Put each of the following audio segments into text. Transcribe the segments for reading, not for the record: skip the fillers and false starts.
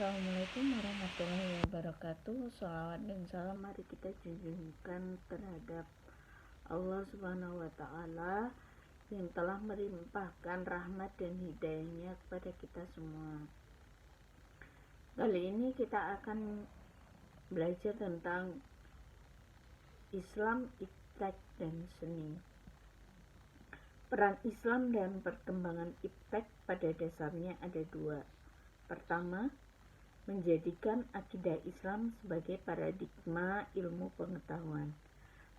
Assalamualaikum warahmatullahi wabarakatuh. Shalawat dan salam mari kita junjungkan terhadap Allah Subhanahu wa Ta'ala yang telah melimpahkan rahmat dan hidayahnya kepada kita semua. Kali ini kita akan belajar tentang Islam, iptek, dan seni. Peran Islam dan perkembangan iptek pada dasarnya ada dua. Pertama, menjadikan akidah Islam sebagai paradigma ilmu pengetahuan.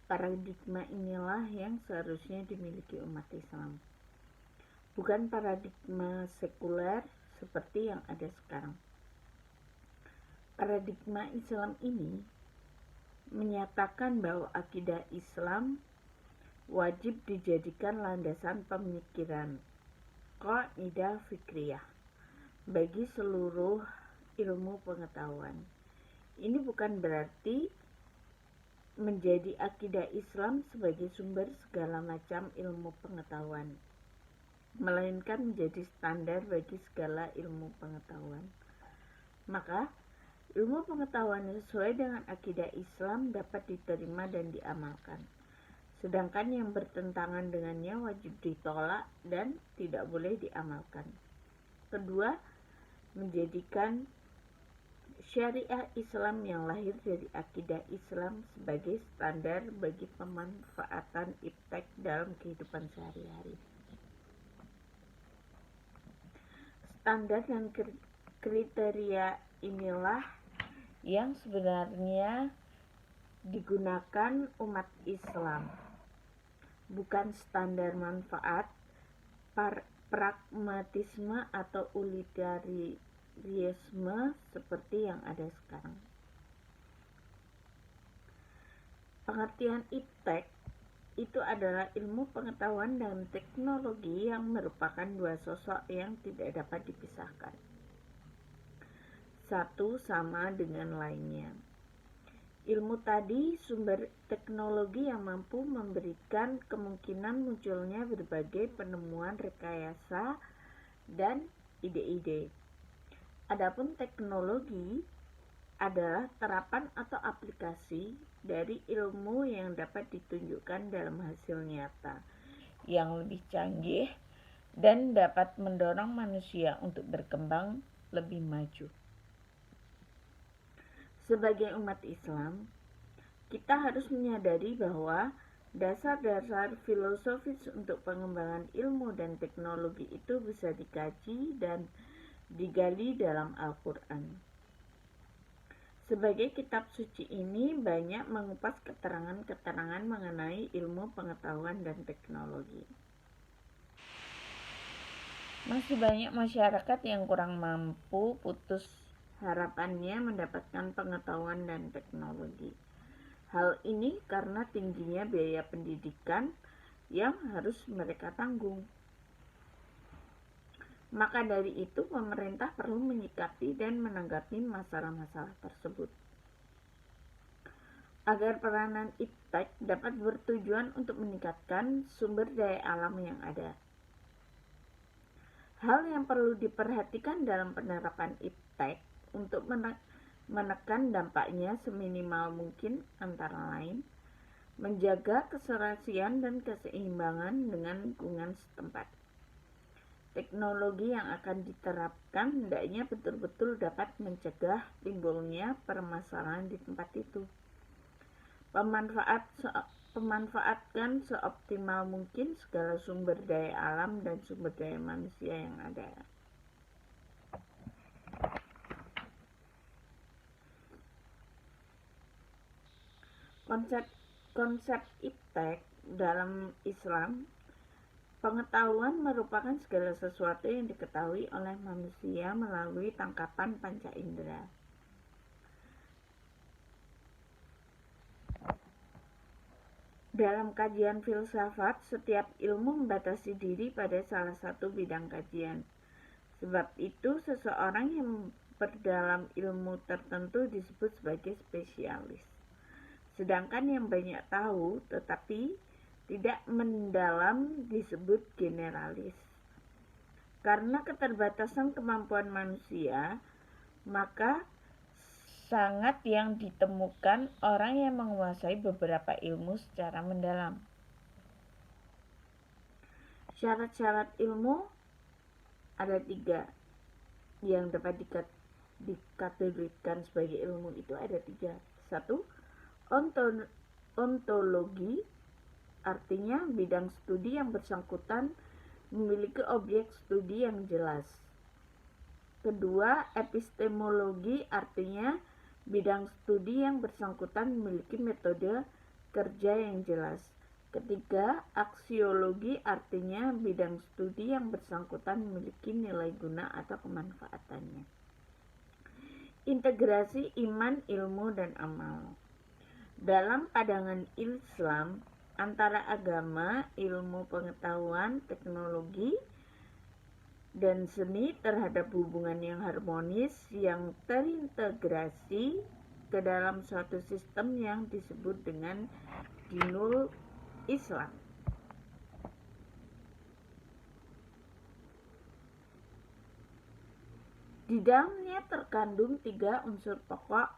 Paradigma inilah yang seharusnya dimiliki umat Islam, bukan paradigma sekuler seperti yang ada sekarang. Paradigma Islam ini menyatakan bahwa akidah Islam wajib dijadikan landasan pemikiran, qaidah fikriyah, bagi seluruh ilmu pengetahuan. Ini bukan berarti menjadi akidah Islam sebagai sumber segala macam ilmu pengetahuan, melainkan menjadi standar bagi segala ilmu pengetahuan. Maka, ilmu pengetahuan sesuai dengan akidah Islam dapat diterima dan diamalkan, sedangkan yang bertentangan dengannya wajib ditolak dan tidak boleh diamalkan. Kedua, menjadikan syariah Islam yang lahir dari akidah Islam sebagai standar bagi pemanfaatan iptek dalam kehidupan sehari-hari. Standar dan kriteria inilah yang sebenarnya digunakan umat Islam, bukan standar manfaat, pragmatisme atau utilitarisme seperti yang ada sekarang. Pengertian iptek itu adalah ilmu pengetahuan dan teknologi yang merupakan dua sosok yang tidak dapat dipisahkan satu sama dengan lainnya. Ilmu tadi sumber teknologi yang mampu memberikan kemungkinan munculnya berbagai penemuan, rekayasa, dan ide-ide. Adapun teknologi adalah terapan atau aplikasi dari ilmu yang dapat ditunjukkan dalam hasil nyata yang lebih canggih dan dapat mendorong manusia untuk berkembang lebih maju. Sebagai umat Islam, kita harus menyadari bahwa dasar-dasar filosofis untuk pengembangan ilmu dan teknologi itu bisa dikaji dan digali dalam Al-Quran. Sebagai kitab suci ini banyak mengupas keterangan-keterangan mengenai ilmu pengetahuan dan teknologi. Masih banyak masyarakat yang kurang mampu putus harapannya mendapatkan pengetahuan dan teknologi. Hal ini karena tingginya biaya pendidikan yang harus mereka tanggung. Maka dari itu pemerintah perlu menyikapi dan menanggapi masalah-masalah tersebut. Agar peranan iptek dapat bertujuan untuk meningkatkan sumber daya alam yang ada. Hal yang perlu diperhatikan dalam penerapan iptek untuk menekan dampaknya seminimal mungkin antara lain menjaga keserasian dan keseimbangan dengan lingkungan setempat. Teknologi yang akan diterapkan hendaknya betul-betul dapat mencegah timbulnya permasalahan di tempat itu. Pemanfaatkan seoptimal mungkin segala sumber daya alam dan sumber daya manusia yang ada. Konsep iptek dalam Islam, pengetahuan merupakan segala sesuatu yang diketahui oleh manusia melalui tangkapan panca indera. Dalam kajian filsafat, setiap ilmu membatasi diri pada salah satu bidang kajian. Sebab itu, seseorang yang berdalam ilmu tertentu disebut sebagai spesialis. Sedangkan yang banyak tahu tetapi tidak mendalam disebut generalis. Karena keterbatasan kemampuan manusia, maka sangat yang ditemukan orang yang menguasai beberapa ilmu secara mendalam. Syarat-syarat ilmu ada 3 yang dapat dikategorikan sebagai ilmu itu ada 3. 1. Ontologi, artinya bidang studi yang bersangkutan memiliki objek studi yang jelas. Kedua, epistemologi, artinya bidang studi yang bersangkutan memiliki metode kerja yang jelas. Ketiga, aksiologi, artinya bidang studi yang bersangkutan memiliki nilai guna atau kemanfaatannya. Integrasi iman, ilmu, dan amal. Dalam pandangan Islam, antara agama, ilmu pengetahuan, teknologi, dan seni terhadap hubungan yang harmonis yang terintegrasi ke dalam suatu sistem yang disebut dengan dinul Islam. Di dalamnya terkandung 3 unsur pokok,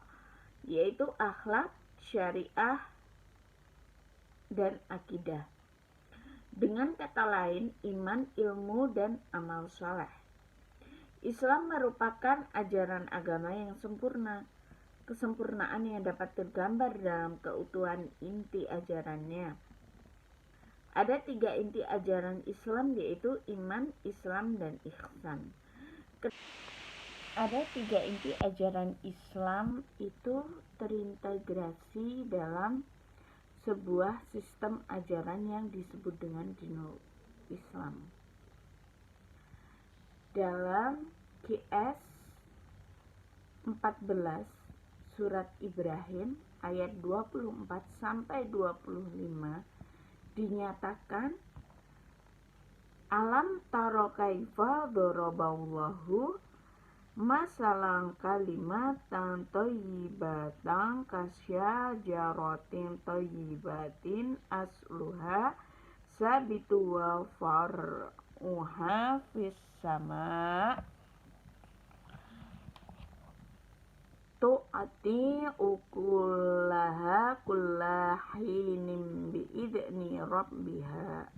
yaitu akhlak, syariah, dan akidah. Dengan kata lain, iman, ilmu, dan amal soleh. Islam merupakan ajaran agama yang sempurna. Kesempurnaan yang dapat tergambar dalam keutuhan inti ajarannya. Ada 3 inti ajaran Islam, yaitu iman, Islam, dan ihsan. Ada 3 inti ajaran Islam itu terintegrasi dalam sebuah sistem ajaran yang disebut dengan dinul Islam. Dalam QS 14 surat Ibrahim ayat 24 sampai 25 dinyatakan, alam taro kaifa doroballahu masalang kalimatan thayyibatan kasyajaratin thayyibatin asluha sabitu wa far'uha fis sama tu'ati ukulaha kullahinim bi'idni rabbiha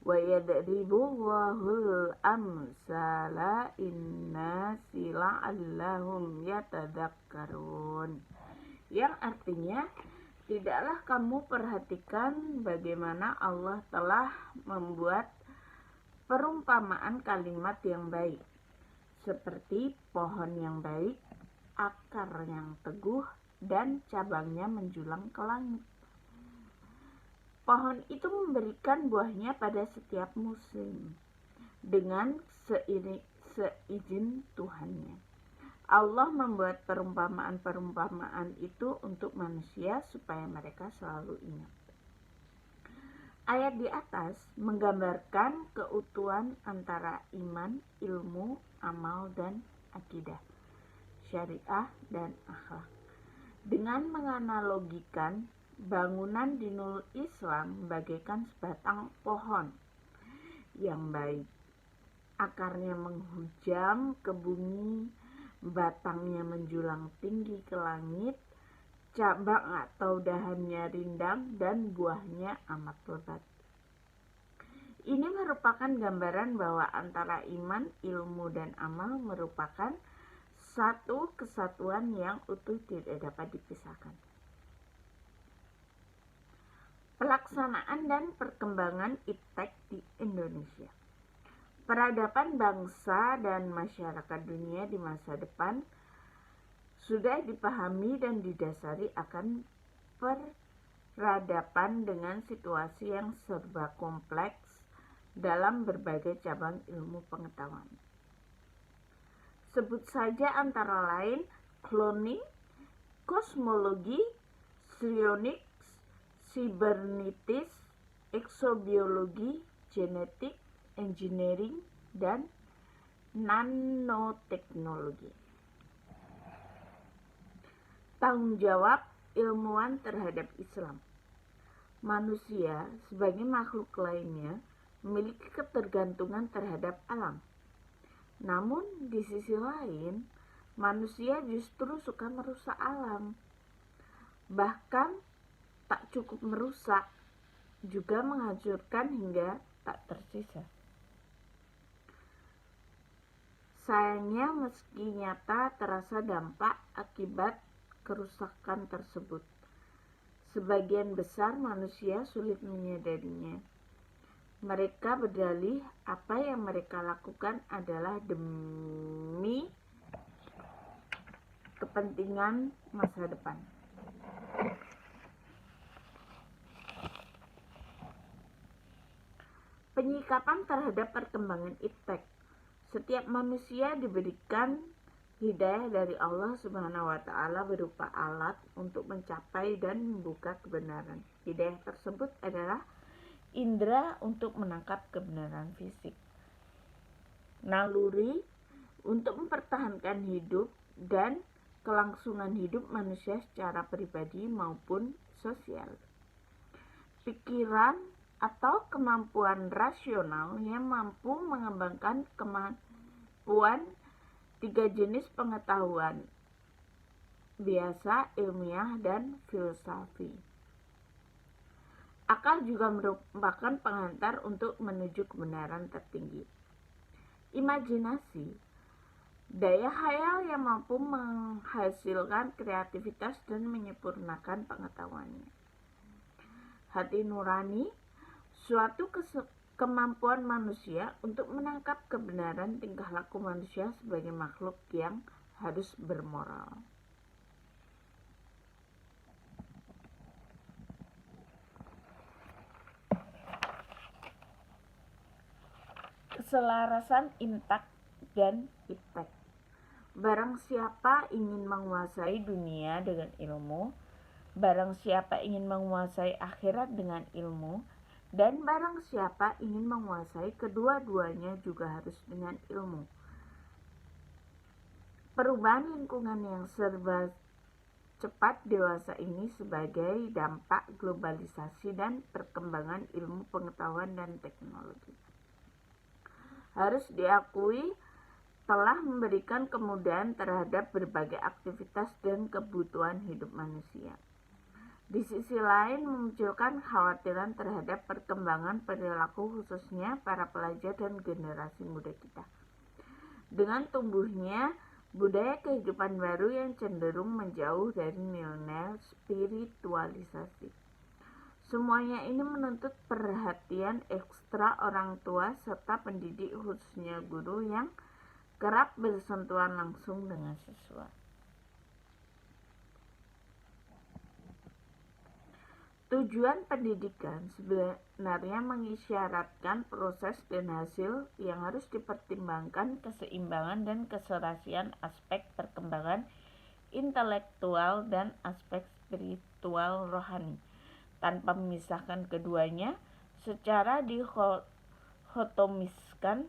wa yadribullahul amsala innasi la'allahum yatadakkarun, yang artinya, tidaklah kamu perhatikan bagaimana Allah telah membuat perumpamaan kalimat yang baik, seperti pohon yang baik, akar yang teguh, dan cabangnya menjulang ke langit. Pohon itu memberikan buahnya pada setiap musim dengan seizin Tuhannya. Allah membuat perumpamaan-perumpamaan itu untuk manusia supaya mereka selalu ingat. Ayat di atas menggambarkan keutuhan antara iman, ilmu, amal, dan akidah, syariah, dan akhlak. Dengan menganalogikan bangunan dinul Islam bagaikan sebatang pohon yang baik. Akarnya menghujam ke bumi, batangnya menjulang tinggi ke langit, cabang atau dahannya rindang, dan buahnya amat lebat. Ini merupakan gambaran bahwa antara iman, ilmu, dan amal merupakan satu kesatuan yang utuh, tidak dapat dipisahkan. Pelaksanaan dan perkembangan iptek di Indonesia. Peradaban bangsa dan masyarakat dunia di masa depan sudah dipahami dan didasari akan peradaban dengan situasi yang serba kompleks dalam berbagai cabang ilmu pengetahuan. Sebut saja antara lain cloning, kosmologi, psionik, sibernetis, eksobiologi, genetik, engineering, dan nanoteknologi. Tanggung jawab ilmuwan terhadap Islam. Manusia sebagai makhluk lainnya memiliki ketergantungan terhadap alam. Namun di sisi lain, manusia justru suka merusak alam. Bahkan tak cukup merusak, juga menghancurkan hingga tak tersisa. Sayangnya, meski nyata terasa dampak akibat kerusakan tersebut, sebagian besar manusia sulit menyadarinya. Mereka berdalih apa yang mereka lakukan adalah demi kepentingan masa depan. Penyikapan terhadap perkembangan iptek. Setiap manusia diberikan hidayah dari Allah Subhanahu wa Ta'ala berupa alat untuk mencapai dan membuka kebenaran. Hidayah tersebut adalah indera untuk menangkap kebenaran fisik, naluri untuk mempertahankan hidup dan kelangsungan hidup manusia secara pribadi maupun sosial. Pikiran atau kemampuan rasional yang mampu mengembangkan kemampuan tiga jenis pengetahuan: biasa, ilmiah, dan filsafi. Akal juga merupakan pengantar untuk menuju kebenaran tertinggi. Imajinasi, daya khayal yang mampu menghasilkan kreativitas dan menyempurnakan pengetahuannya. Hati nurani, suatu kemampuan manusia untuk menangkap kebenaran tingkah laku manusia sebagai makhluk yang harus bermoral. Keselarasan intak dan iptek. Barang siapa ingin menguasai dunia dengan ilmu, barang siapa ingin menguasai akhirat dengan ilmu, dan barang siapa ingin menguasai kedua-duanya juga harus dengan ilmu. Perubahan lingkungan yang serba cepat dewasa ini sebagai dampak globalisasi dan perkembangan ilmu pengetahuan dan teknologi, harus diakui telah memberikan kemudahan terhadap berbagai aktivitas dan kebutuhan hidup manusia. Di sisi lain, memunculkan kekhawatiran terhadap perkembangan perilaku khususnya para pelajar dan generasi muda kita. Dengan tumbuhnya budaya kehidupan baru yang cenderung menjauh dari nilai spiritualisasi. Semuanya ini menuntut perhatian ekstra orang tua serta pendidik, khususnya guru yang kerap bersentuhan langsung dengan siswa. Tujuan pendidikan sebenarnya mengisyaratkan proses dan hasil yang harus dipertimbangkan keseimbangan dan keserasian aspek perkembangan intelektual dan aspek spiritual rohani, tanpa memisahkan keduanya secara dikotomiskan.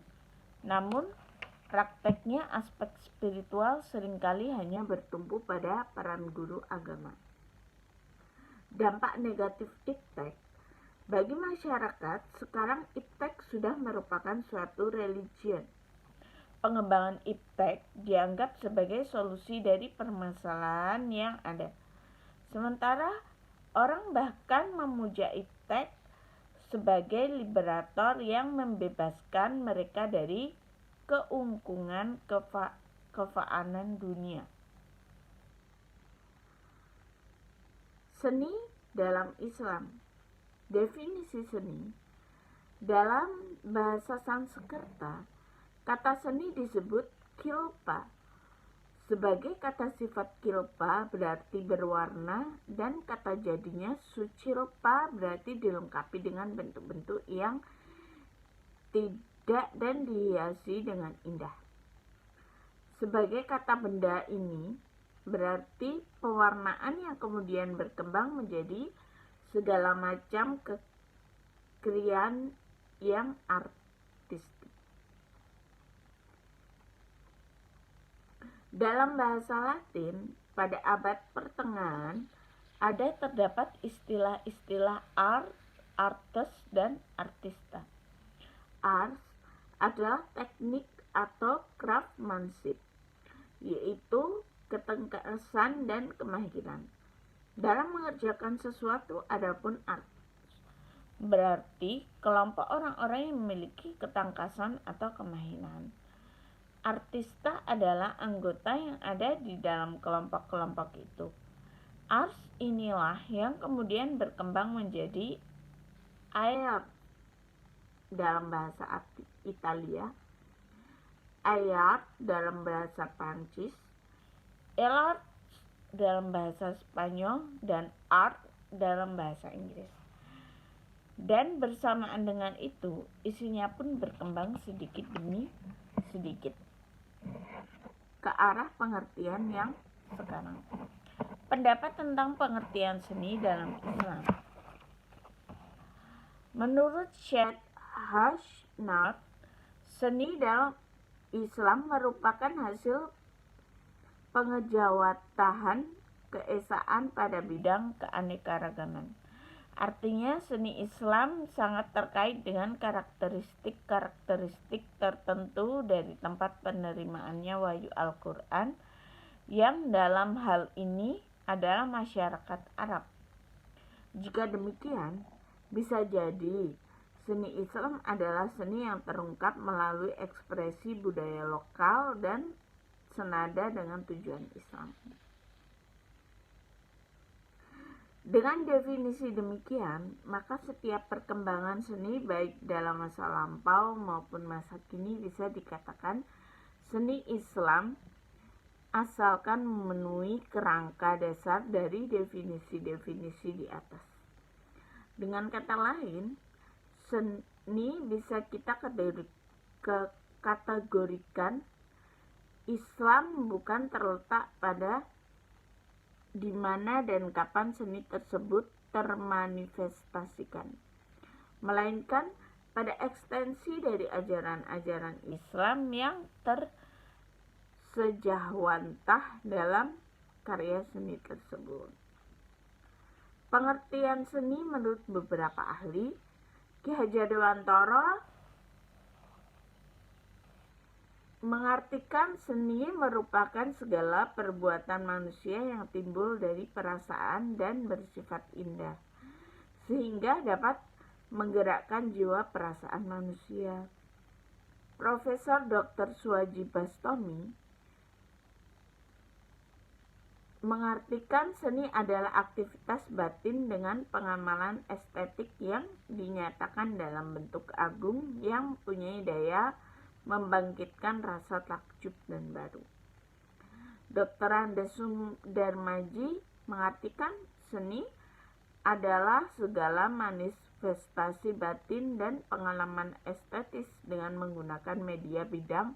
Namun prakteknya aspek spiritual seringkali hanya bertumpu pada peran guru agama. Dampak negatif iptek. Bagi masyarakat, sekarang iptek sudah merupakan suatu religion. Pengembangan iptek dianggap sebagai solusi dari permasalahan yang ada. Sementara orang bahkan memuja iptek sebagai liberator yang membebaskan mereka dari keungkungan kefaanan dunia. Seni dalam Islam. Definisi seni. Dalam bahasa Sanskerta, kata seni disebut kilpa. Sebagai kata sifat kilpa berarti berwarna, dan kata jadinya sucilpa berarti dilengkapi dengan bentuk-bentuk yang tidak dan dihiasi dengan indah. Sebagai kata benda ini berarti pewarnaan yang kemudian berkembang menjadi segala macam kekrian yang artistik. Dalam bahasa Latin pada abad pertengahan terdapat istilah-istilah art, artes, dan artista. Ars adalah teknik atau craftsmanship yaitu ketengkasan dan kemahiran. Dalam mengerjakan sesuatu adapun art. Berarti kelompok orang-orang yang memiliki ketangkasan atau kemahiran. Artista adalah anggota yang ada di dalam kelompok-kelompok itu. Ars inilah yang kemudian berkembang menjadi art dalam bahasa Italia, art dalam bahasa Prancis, art dalam bahasa Spanyol, dan art dalam bahasa Inggris. Dan bersamaan dengan itu, isinya pun berkembang sedikit demi sedikit ke arah pengertian yang sekarang. Pendapat tentang pengertian seni dalam Islam. Menurut Syed Hasnat, seni dalam Islam merupakan hasil pengejawatahan keesaan pada bidang keanekaragaman. Artinya seni Islam sangat terkait dengan karakteristik-karakteristik tertentu dari tempat penerimaannya wahyu Al-Quran, yang dalam hal ini adalah masyarakat Arab. Jika demikian, bisa jadi seni Islam adalah seni yang terungkap melalui ekspresi budaya lokal dan senada dengan tujuan Islam. Dengan definisi demikian, maka setiap perkembangan seni baik dalam masa lampau maupun masa kini bisa dikatakan seni Islam, asalkan memenuhi kerangka dasar dari definisi-definisi di atas. Dengan kata lain, seni bisa kita kategorikan Islam bukan terletak pada di mana dan kapan seni tersebut termanifestasikan, melainkan pada ekstensi dari ajaran-ajaran Islam yang tersejawantah dalam karya seni tersebut. Pengertian seni menurut beberapa ahli, Ki Hajar Dewantara mengartikan seni merupakan segala perbuatan manusia yang timbul dari perasaan dan bersifat indah, sehingga dapat menggerakkan jiwa perasaan manusia. Profesor Dr. Suhaji Bastomi mengartikan seni adalah aktivitas batin dengan pengamalan estetik yang dinyatakan dalam bentuk agung yang mempunyai daya membangkitkan rasa takjub dan baru. Dr. Anda Sudarmaji mengartikan seni adalah segala manifestasi batin dan pengalaman estetis dengan menggunakan media bidang,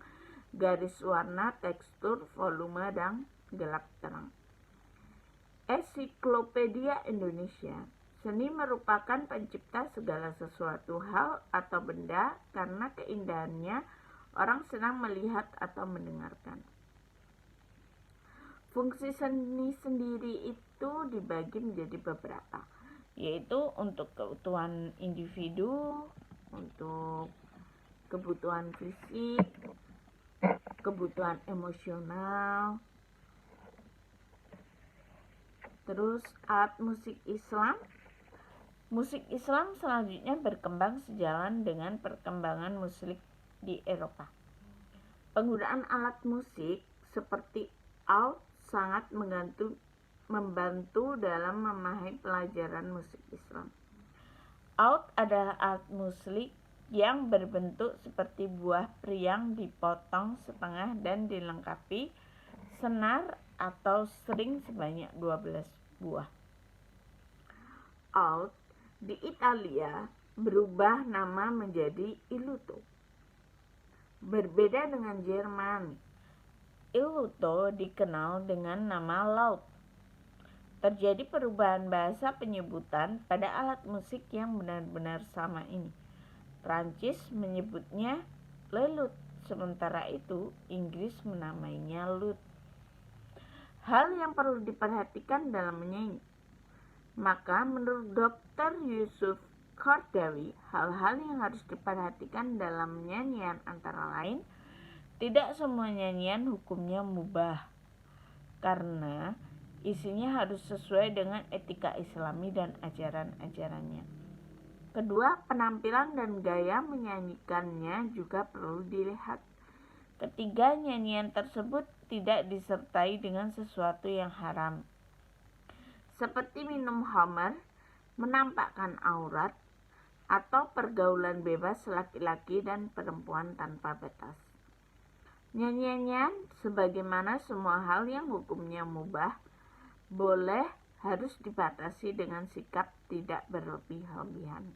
garis warna, tekstur, volume, dan gelap terang. Ensiklopedia Indonesia. Seni merupakan pencipta segala sesuatu hal atau benda karena keindahannya orang senang melihat atau mendengarkan. Fungsi seni sendiri itu dibagi menjadi beberapa, yaitu untuk keutuhan individu, untuk kebutuhan fisik, kebutuhan emosional. Terus alat musik Islam. Musik Islam selanjutnya berkembang sejalan dengan perkembangan musik di Eropa. Penggunaan alat musik seperti oud sangat membantu dalam memahami pelajaran musik Islam. Oud adalah alat musik yang berbentuk seperti buah priang dipotong setengah dan dilengkapi senar atau string sebanyak 12 buah. Oud di Italia berubah nama menjadi iluto. Berbeda dengan Jerman, iluto dikenal dengan nama laut. Terjadi perubahan bahasa penyebutan pada alat musik yang benar-benar sama ini. Prancis menyebutnya lelut, sementara itu Inggris menamainya lute. Hal yang perlu diperhatikan dalam menyanyi. Maka menurut Dr. Yusuf Qaradawi, hal-hal yang harus diperhatikan dalam nyanyian antara lain Tidak semua nyanyian hukumnya mubah, karena isinya harus sesuai dengan etika Islami dan ajaran-ajarannya. Kedua, penampilan dan gaya menyanyikannya juga perlu dilihat. Ketiga, nyanyian tersebut tidak disertai dengan sesuatu yang haram, seperti minum khamar, menampakkan aurat, atau pergaulan bebas laki-laki dan perempuan tanpa batas. Nyanyian, sebagaimana semua hal yang hukumnya mubah, boleh harus dibatasi dengan sikap tidak berlebih-lebihan.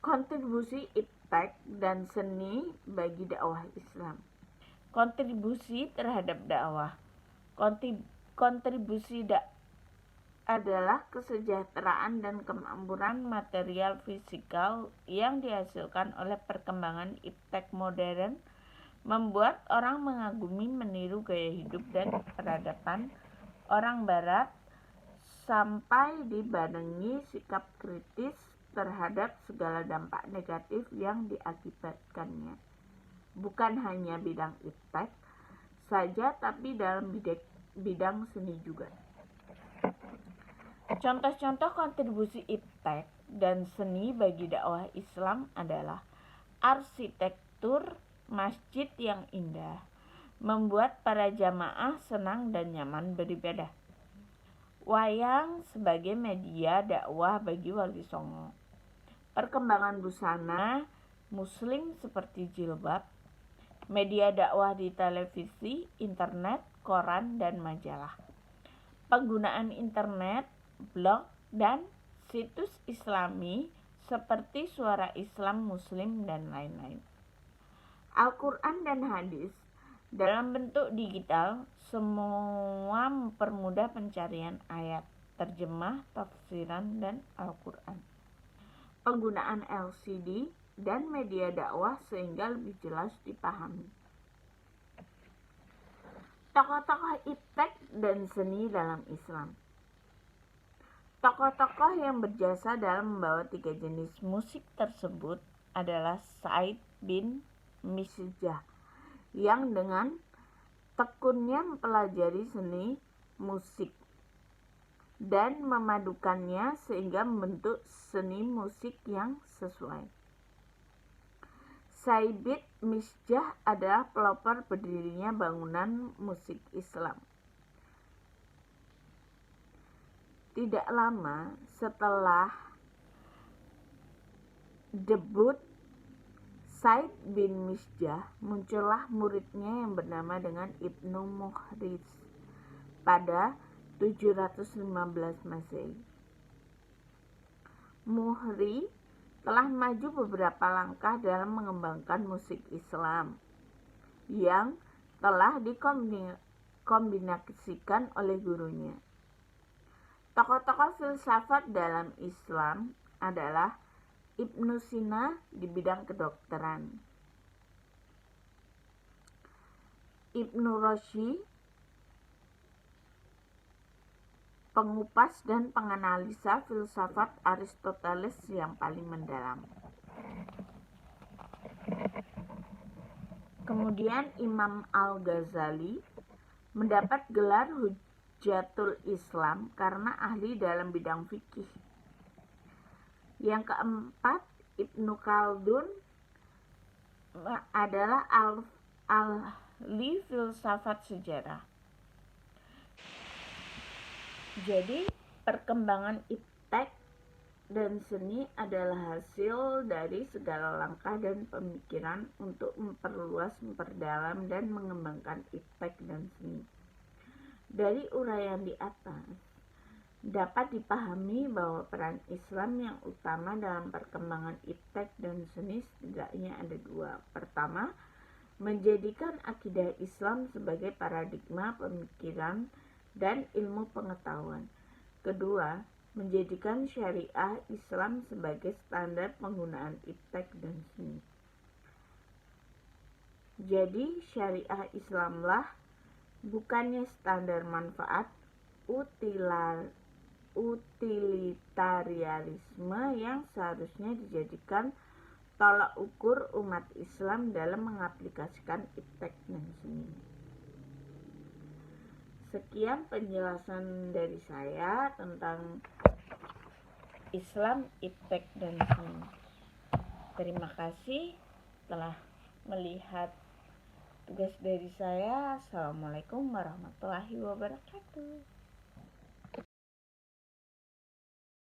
Kontribusi iptek dan seni bagi dakwah Islam. Kontribusi terhadap dakwah. Kontribusi adalah kesejahteraan dan kemakmuran material fisikal yang dihasilkan oleh perkembangan iptek modern, membuat orang mengagumi, meniru gaya hidup dan peradaban orang barat, sampai dibarengi sikap kritis terhadap segala dampak negatif yang diakibatkannya. Bukan hanya bidang iptek saja, tapi dalam bidang seni juga. Contoh-contoh kontribusi iptek dan seni bagi dakwah Islam adalah arsitektur masjid yang indah, membuat para jamaah senang dan nyaman beribadah. Wayang sebagai media dakwah bagi Wali Songo. Perkembangan busana muslim seperti jilbab, media dakwah di televisi, internet, koran, dan majalah. Penggunaan internet, blog, dan situs islami seperti Suara Islam Muslim dan lain-lain. Al-Quran dan hadis dalam bentuk digital semua mempermudah pencarian ayat, terjemah, tafsiran, dan Al-Quran. Penggunaan LCD dan media dakwah sehingga lebih jelas dipahami. Tokoh-tokoh iptek dan seni dalam Islam. Tokoh-tokoh yang berjasa dalam membawa 3 jenis musik tersebut adalah Said bin Misjah, yang dengan tekunnya mempelajari seni musik dan memadukannya sehingga membentuk seni musik yang sesuai. Said bin Misjah adalah pelopor berdirinya bangunan musik Islam. Tidak lama setelah debut Said bin Misjah, muncullah muridnya yang bernama dengan Ibnu Muhriz pada 715 Masehi. Muhri telah maju beberapa langkah dalam mengembangkan musik Islam yang telah dikombinasikan oleh gurunya. Tokoh-tokoh filsafat dalam Islam adalah Ibnu Sina di bidang kedokteran, Ibnu Rushd, pengupas dan penganalisa filsafat Aristoteles yang paling mendalam. Kemudian Imam Al-Ghazali mendapat gelar Hujjatul Islam karena ahli dalam bidang fikih. Yang keempat, Ibnu Khaldun adalah ahli filsafat sejarah. Jadi, perkembangan iptek dan seni adalah hasil dari segala langkah dan pemikiran untuk memperluas, memperdalam, dan mengembangkan iptek dan seni. Dari uraian di atas, dapat dipahami bahwa peran Islam yang utama dalam perkembangan iptek dan seni setidaknya ada 2. Pertama, menjadikan akidah Islam sebagai paradigma pemikiran dan ilmu pengetahuan. Kedua, menjadikan syariah Islam sebagai standar penggunaan iptek dan seni. Jadi, syariah Islamlah bukannya standar manfaat utilitarianisme yang seharusnya dijadikan tolak ukur umat Islam dalam mengaplikasikan iptek dan sunni. Sekian penjelasan dari saya tentang Islam, iptek, dan sunni. Terima kasih telah melihat tugas dari saya. Assalamualaikum warahmatullahi wabarakatuh.